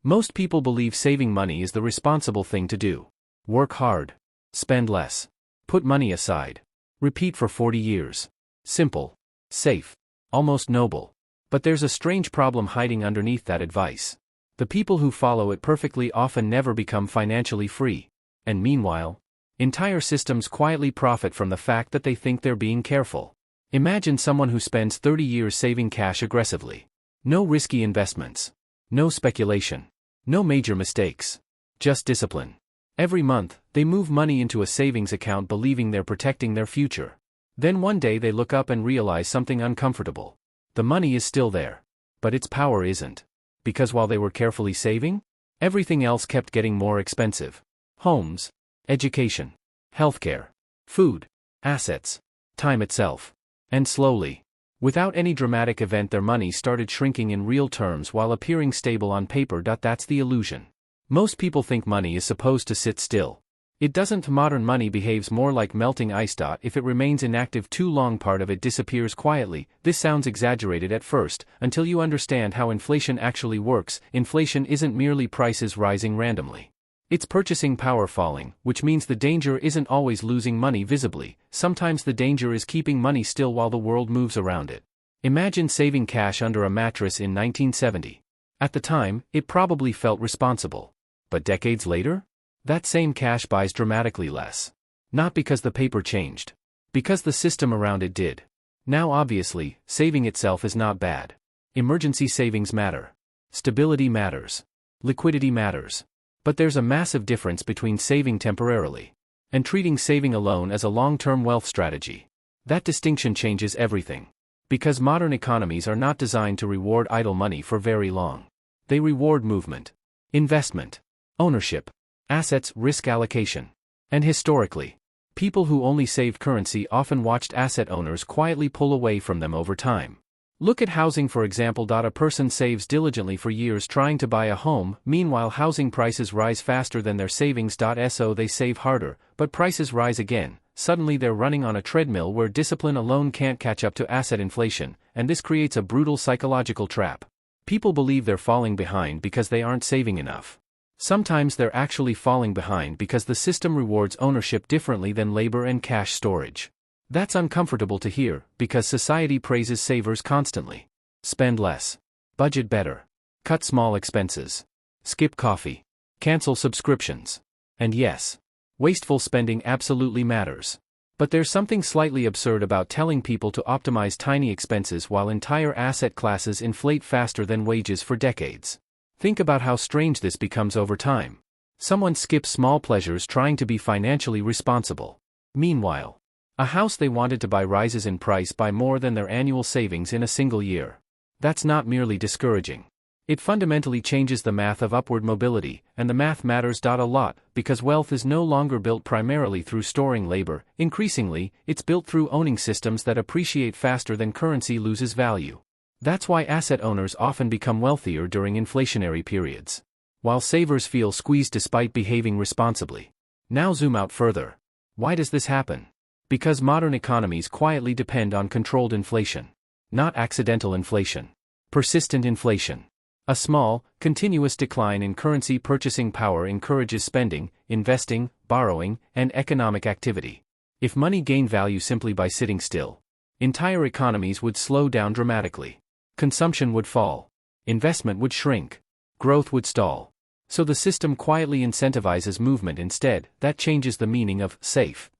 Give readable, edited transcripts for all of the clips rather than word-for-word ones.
Most people believe saving money is the responsible thing to do. Work hard. Spend less. Put money aside. Repeat for 40 years. Simple. Safe. Almost noble. But there's a strange problem hiding underneath that advice. The people who follow it perfectly often never become financially free. And meanwhile, entire systems quietly profit from the fact that they think they're being careful. Imagine someone who spends 30 years saving cash aggressively. No risky investments. No speculation. No major mistakes. Just discipline. Every month, they move money into a savings account believing they're protecting their future. Then one day they look up and realize something uncomfortable. The money is still there. But its power isn't. Because while they were carefully saving, everything else kept getting more expensive. Homes, education, healthcare, food, assets, time itself. And slowly, without any dramatic event, their money started shrinking in real terms while appearing stable on paper. That's the illusion. Most people think money is supposed to sit still. It doesn't. Modern money behaves more like melting ice. If it remains inactive too long, part of it disappears quietly. This sounds exaggerated at first, until you understand how inflation actually works. Inflation isn't merely prices rising randomly. It's purchasing power falling, which means the danger isn't always losing money visibly. Sometimes the danger is keeping money still while the world moves around it. Imagine saving cash under a mattress in 1970. At the time, it probably felt responsible. But decades later? That same cash buys dramatically less. Not because the paper changed. Because the system around it did. Now obviously, saving itself is not bad. Emergency savings matter. Stability matters. Liquidity matters. But there's a massive difference between saving temporarily and treating saving alone as a long-term wealth strategy. That distinction changes everything. Because modern economies are not designed to reward idle money for very long. They reward movement, investment, ownership, assets, risk allocation. And historically, people who only saved currency often watched asset owners quietly pull away from them over time. Look at housing, for example. A person saves diligently for years trying to buy a home, meanwhile housing prices rise faster than their savings. So they save harder, but prices rise again. Suddenly they're running on a treadmill where discipline alone can't catch up to asset inflation, and this creates a brutal psychological trap. People believe they're falling behind because they aren't saving enough. Sometimes they're actually falling behind because the system rewards ownership differently than labor and cash storage. That's uncomfortable to hear, because society praises savers constantly. Spend less. Budget better. Cut small expenses. Skip coffee. Cancel subscriptions. And yes, wasteful spending absolutely matters. But there's something slightly absurd about telling people to optimize tiny expenses while entire asset classes inflate faster than wages for decades. Think about how strange this becomes over time. Someone skips small pleasures trying to be financially responsible. Meanwhile, a house they wanted to buy rises in price by more than their annual savings in a single year. That's not merely discouraging. It fundamentally changes the math of upward mobility, and the math matters a lot, because wealth is no longer built primarily through storing labor. Increasingly, it's built through owning systems that appreciate faster than currency loses value. That's why asset owners often become wealthier during inflationary periods, while savers feel squeezed despite behaving responsibly. Now zoom out further. Why does this happen? Because modern economies quietly depend on controlled inflation. Not accidental inflation. Persistent inflation. A small, continuous decline in currency purchasing power encourages spending, investing, borrowing, and economic activity. If money gained value simply by sitting still, entire economies would slow down dramatically. Consumption would fall. Investment would shrink. Growth would stall. So the system quietly incentivizes movement instead. That changes the meaning of safe.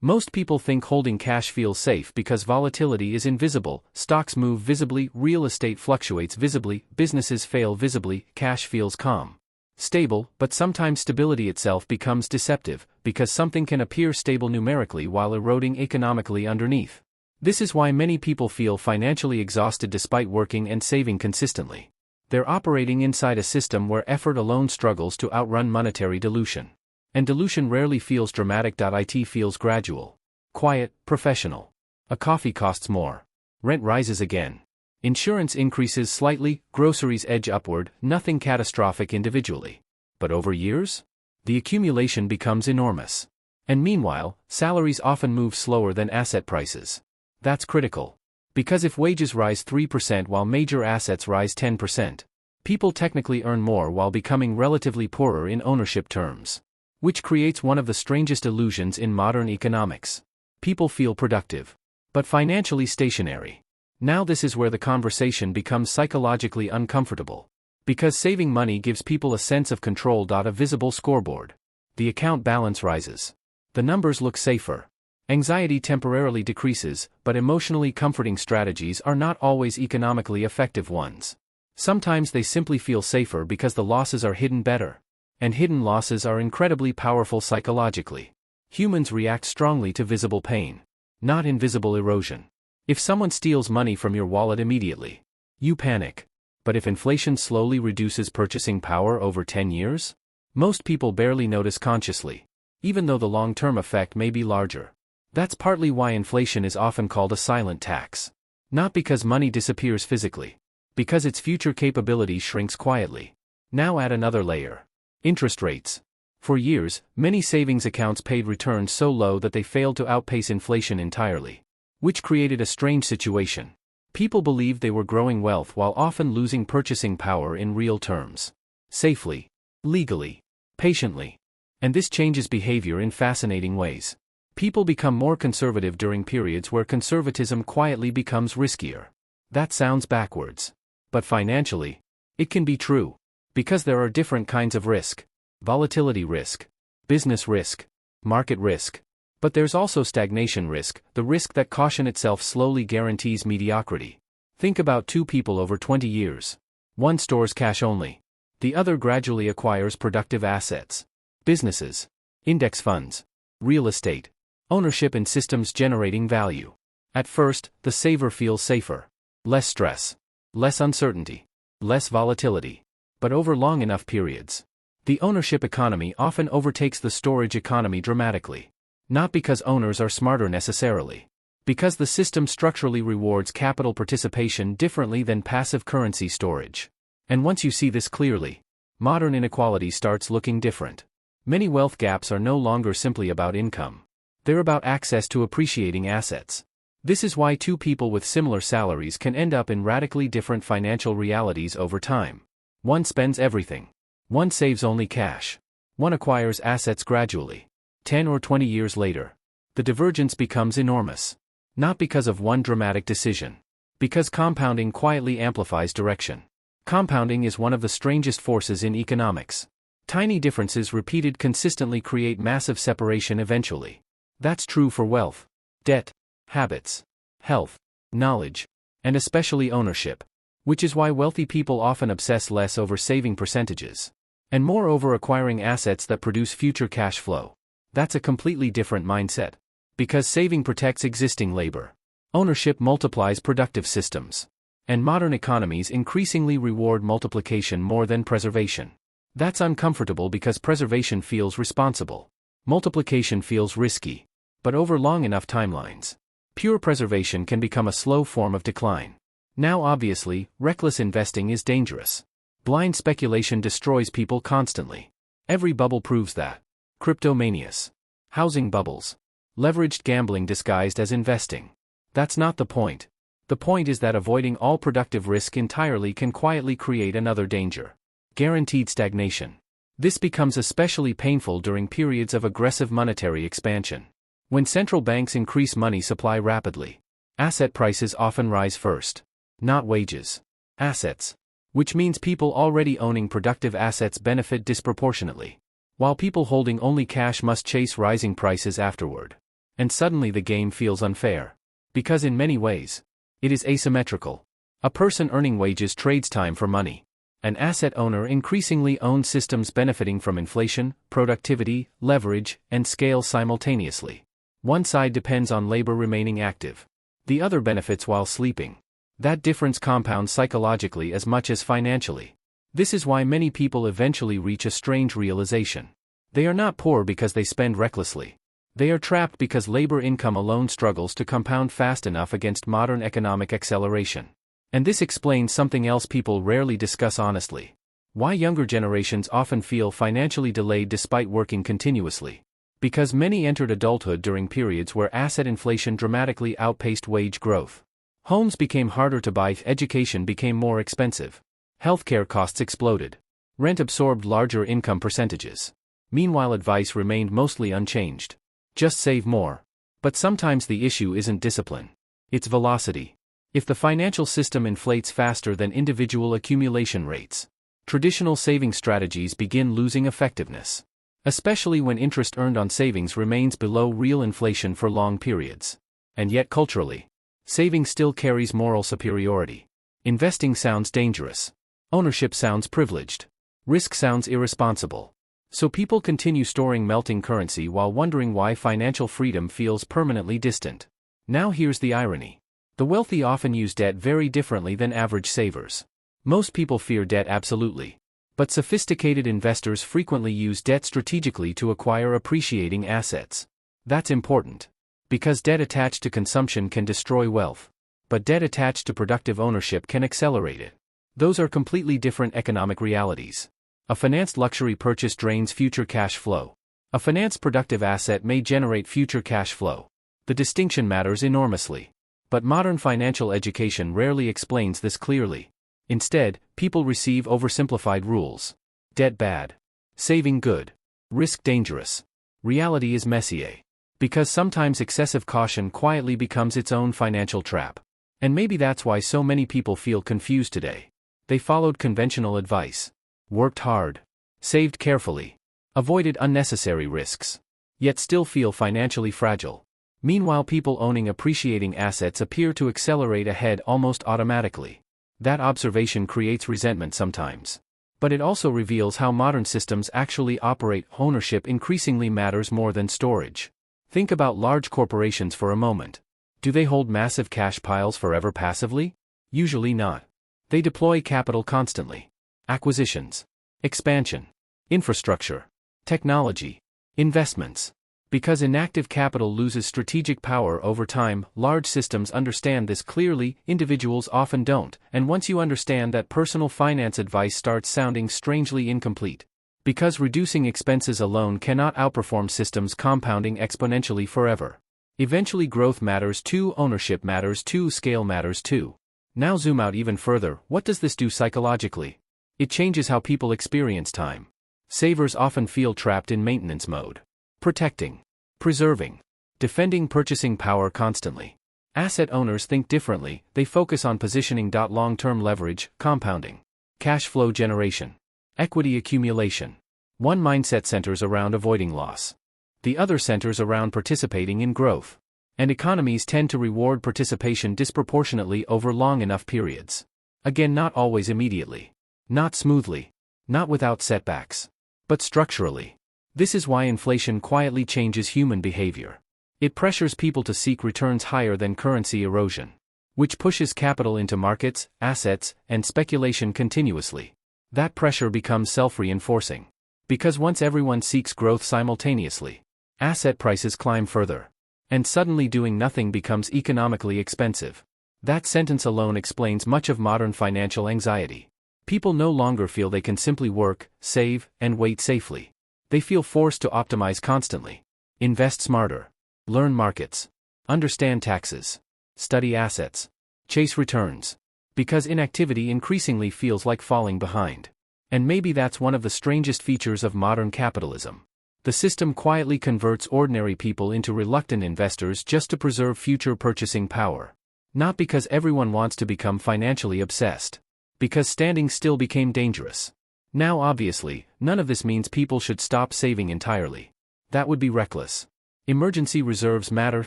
Most people think holding cash feels safe because volatility is invisible, stocks move visibly, real estate fluctuates visibly, businesses fail visibly, cash feels calm. Stable, but sometimes stability itself becomes deceptive, because something can appear stable numerically while eroding economically underneath. This is why many people feel financially exhausted despite working and saving consistently. They're operating inside a system where effort alone struggles to outrun monetary dilution. And dilution rarely feels dramatic. It feels gradual. Quiet, professional. A coffee costs more. Rent rises again. Insurance increases slightly, groceries edge upward, nothing catastrophic individually. But over years? The accumulation becomes enormous. And meanwhile, salaries often move slower than asset prices. That's critical. Because if wages rise 3% while major assets rise 10%, People technically earn more while becoming relatively poorer in ownership terms. Which creates one of the strangest illusions in modern economics. People feel productive, but financially stationary. Now this is where the conversation becomes psychologically uncomfortable. Because saving money gives people a sense of control. A visible scoreboard. The account balance rises. The numbers look safer. Anxiety temporarily decreases, but emotionally comforting strategies are not always economically effective ones. Sometimes they simply feel safer because the losses are hidden better. And hidden losses are incredibly powerful psychologically. Humans react strongly to visible pain, not invisible erosion. If someone steals money from your wallet immediately, you panic. But if inflation slowly reduces purchasing power over 10 years? Most people barely notice consciously, even though the long-term effect may be larger. That's partly why inflation is often called a silent tax. Not because money disappears physically, because its future capability shrinks quietly. Now add another layer. Interest rates. For years, many savings accounts paid returns so low that they failed to outpace inflation entirely. Which created a strange situation. People believed they were growing wealth while often losing purchasing power in real terms. Safely, legally, patiently. And this changes behavior in fascinating ways. People become more conservative during periods where conservatism quietly becomes riskier. That sounds backwards. But financially, it can be true. Because there are different kinds of risk. Volatility risk, business risk, market risk. But there's also stagnation risk, the risk that caution itself slowly guarantees mediocrity. Think about two people over 20 years. One stores cash only. The other gradually acquires productive assets. Businesses, index funds, real estate, ownership in systems generating value. At first, the saver feels safer. Less stress, less uncertainty, less volatility. But over long enough periods, the ownership economy often overtakes the storage economy dramatically. Not because owners are smarter necessarily. Because the system structurally rewards capital participation differently than passive currency storage. And once you see this clearly, modern inequality starts looking different. Many wealth gaps are no longer simply about income. They're about access to appreciating assets. This is why two people with similar salaries can end up in radically different financial realities over time. One spends everything. One saves only cash. One acquires assets gradually. 10 or 20 years later, the divergence becomes enormous. Not because of one dramatic decision. Because compounding quietly amplifies direction. Compounding is one of the strangest forces in economics. Tiny differences repeated consistently create massive separation eventually. That's true for wealth, debt, habits, health, knowledge, and especially ownership. Which is why wealthy people often obsess less over saving percentages, and more over acquiring assets that produce future cash flow. That's a completely different mindset. Because saving protects existing labor. Ownership multiplies productive systems. And modern economies increasingly reward multiplication more than preservation. That's uncomfortable because preservation feels responsible. Multiplication feels risky. But over long enough timelines, pure preservation can become a slow form of decline. Now obviously, reckless investing is dangerous. Blind speculation destroys people constantly. Every bubble proves that. Cryptomanias. Housing bubbles. Leveraged gambling disguised as investing. That's not the point. The point is that avoiding all productive risk entirely can quietly create another danger. Guaranteed stagnation. This becomes especially painful during periods of aggressive monetary expansion. When central banks increase money supply rapidly, asset prices often rise first. Not wages. Assets. Which means people already owning productive assets benefit disproportionately. While people holding only cash must chase rising prices afterward. And suddenly the game feels unfair. Because in many ways, it is asymmetrical. A person earning wages trades time for money. An asset owner increasingly owns systems benefiting from inflation, productivity, leverage, and scale simultaneously. One side depends on labor remaining active. The other benefits while sleeping. That difference compounds psychologically as much as financially. This is why many people eventually reach a strange realization. They are not poor because they spend recklessly. They are trapped because labor income alone struggles to compound fast enough against modern economic acceleration. And this explains something else people rarely discuss honestly. Why younger generations often feel financially delayed despite working continuously. Because many entered adulthood during periods where asset inflation dramatically outpaced wage growth. Homes became harder to buy, education became more expensive. Healthcare costs exploded. Rent absorbed larger income percentages. Meanwhile, advice remained mostly unchanged. Just save more. But sometimes the issue isn't discipline. It's velocity. If the financial system inflates faster than individual accumulation rates, traditional saving strategies begin losing effectiveness. Especially when interest earned on savings remains below real inflation for long periods. And yet culturally, saving still carries moral superiority. Investing sounds dangerous. Ownership sounds privileged. Risk sounds irresponsible. So people continue storing melting currency while wondering why financial freedom feels permanently distant. Now here's the irony. The wealthy often use debt very differently than average savers. Most people fear debt absolutely. But sophisticated investors frequently use debt strategically to acquire appreciating assets. That's important. Because debt attached to consumption can destroy wealth. But debt attached to productive ownership can accelerate it. Those are completely different economic realities. A financed luxury purchase drains future cash flow. A financed productive asset may generate future cash flow. The distinction matters enormously. But modern financial education rarely explains this clearly. Instead, people receive oversimplified rules. Debt bad. Saving good. Risk dangerous. Reality is messy. Because sometimes excessive caution quietly becomes its own financial trap. And maybe that's why so many people feel confused today. They followed conventional advice. Worked hard. Saved carefully. Avoided unnecessary risks. Yet still feel financially fragile. Meanwhile, people owning appreciating assets appear to accelerate ahead almost automatically. That observation creates resentment sometimes. But it also reveals how modern systems actually operate. Ownership increasingly matters more than storage. Think about large corporations for a moment. Do they hold massive cash piles forever passively? Usually not. They deploy capital constantly. Acquisitions. Expansion. Infrastructure. Technology. Investments. Because inactive capital loses strategic power over time, large systems understand this clearly, individuals often don't, and once you understand that, personal finance advice starts sounding strangely incomplete. Because reducing expenses alone cannot outperform systems compounding exponentially forever. Eventually growth matters too, ownership matters too, scale matters too. Now zoom out even further. What does this do psychologically? It changes how people experience time. Savers often feel trapped in maintenance mode. Protecting. Preserving. Defending purchasing power constantly. Asset owners think differently, they focus on positioning. Long-term leverage, compounding. Cash flow generation. Equity accumulation. One mindset centers around avoiding loss. The other centers around participating in growth. And economies tend to reward participation disproportionately over long enough periods. Again, not always immediately. Not smoothly. Not without setbacks. But structurally. This is why inflation quietly changes human behavior. It pressures people to seek returns higher than currency erosion. Which pushes capital into markets, assets, and speculation continuously. That pressure becomes self-reinforcing. Because once everyone seeks growth simultaneously, asset prices climb further. And suddenly doing nothing becomes economically expensive. That sentence alone explains much of modern financial anxiety. People no longer feel they can simply work, save, and wait safely. They feel forced to optimize constantly. Invest smarter. Learn markets. Understand taxes. Study assets. Chase returns. Because inactivity increasingly feels like falling behind. And maybe that's one of the strangest features of modern capitalism. The system quietly converts ordinary people into reluctant investors just to preserve future purchasing power. Not because everyone wants to become financially obsessed. Because standing still became dangerous. Now obviously, none of this means people should stop saving entirely. That would be reckless. Emergency reserves matter,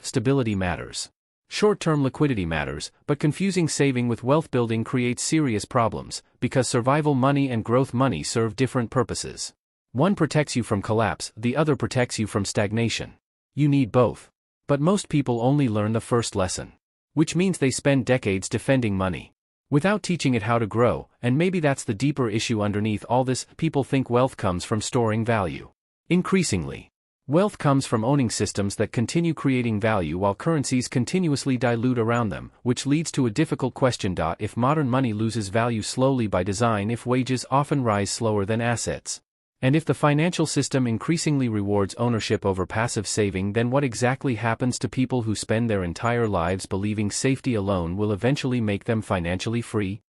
stability matters. Short-term liquidity matters, but confusing saving with wealth building creates serious problems, because survival money and growth money serve different purposes. One protects you from collapse, the other protects you from stagnation. You need both. But most people only learn the first lesson. Which means they spend decades defending money. Without teaching it how to grow, and maybe that's the deeper issue underneath all this. People think wealth comes from storing value. Increasingly, wealth comes from owning systems that continue creating value while currencies continuously dilute around them, which leads to a difficult question. If modern money loses value slowly by design, if wages often rise slower than assets, and if the financial system increasingly rewards ownership over passive saving, then what exactly happens to people who spend their entire lives believing safety alone will eventually make them financially free?